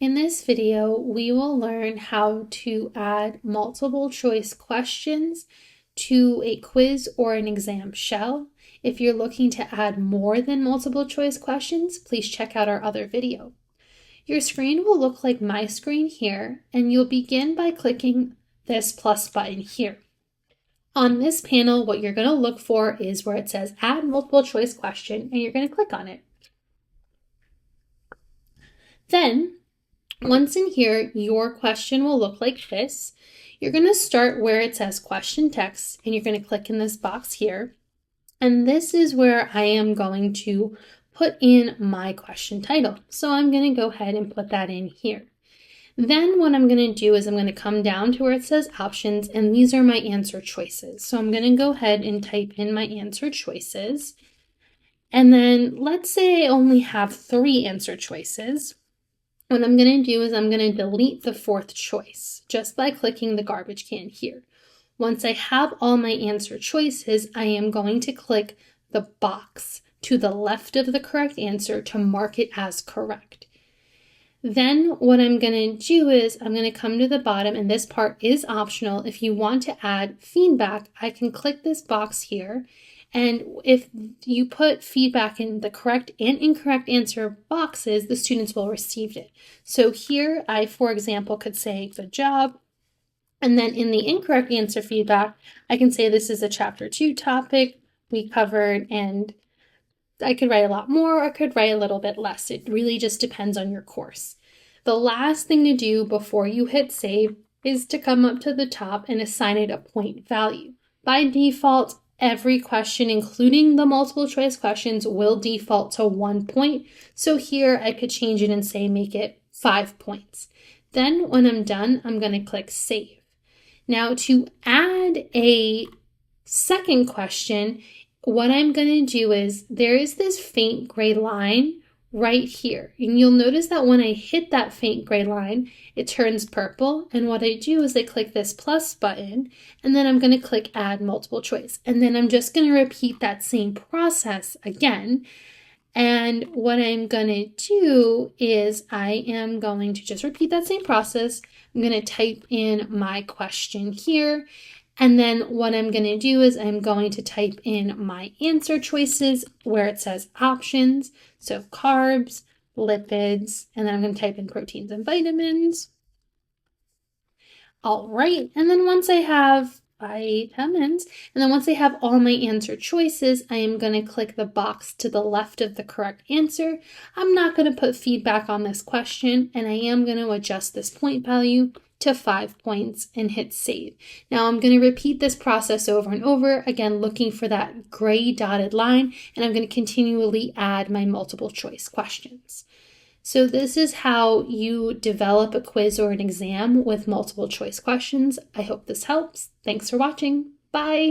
In this video, we will learn how to add multiple choice questions to a quiz or an exam shell. If you're looking to add more than multiple choice questions, please check out our other video. Your screen will look like my screen here, and you'll begin by clicking this plus button here. On this panel, what you're going to look for is where it says Add Multiple Choice Question, and you're going to click on it. Then, once in here, your question will look like this. You're going to start where it says Question Text, and you're going to click in this box here. And this is where I am going to put in my question title. So I'm going to go ahead and put that in here. Then what I'm going to do is I'm going to come down to where it says options, and these are my answer choices. So I'm going to go ahead and type in my answer choices. And then let's say I only have 3 answer choices. What I'm going to do is I'm going to delete the 4th choice just by clicking the garbage can here. Once I have all my answer choices, I am going to click the box to the left of the correct answer to mark it as correct. Then what I'm going to do is I'm going to come to the bottom, and this part is optional. If you want to add feedback, I can click this box here. And if you put feedback in the correct and incorrect answer boxes, the students will receive it. So here I, for example, could say good job. And then in the incorrect answer feedback, I can say this is a chapter 2 topic we covered, and I could write a lot more or I could write a little bit less. It really just depends on your course. The last thing to do before you hit save is to come up to the top and assign it a point value. By default, every question, including the multiple choice questions, will default to 1 point. So here I could change it and say make it 5 points. Then when I'm done, I'm going to click save. Now to add a second question, what I'm going to do is there is this faint gray line right here. And you'll notice that when I hit that faint gray line, it turns purple. And what I do is I click this plus button, and then I'm going to click add multiple choice. And then I'm just going to repeat that same process again. And what I'm going to do is I am going to just repeat that same process. I'm going to type in my question here. And then what I'm going to do is I'm going to type in my answer choices where it says options. So carbs, lipids, and then I'm going to type in proteins and vitamins. All right. And then once I have vitamins, and then once I have all my answer choices, I am going to click the box to the left of the correct answer. I'm not going to put feedback on this question, and I am going to adjust this point value to 5 points and hit save. Now I'm going to repeat this process over and over, again looking for that gray dotted line, and I'm going to continually add my multiple choice questions. So this is how you develop a quiz or an exam with multiple choice questions. I hope this helps. Thanks for watching. Bye.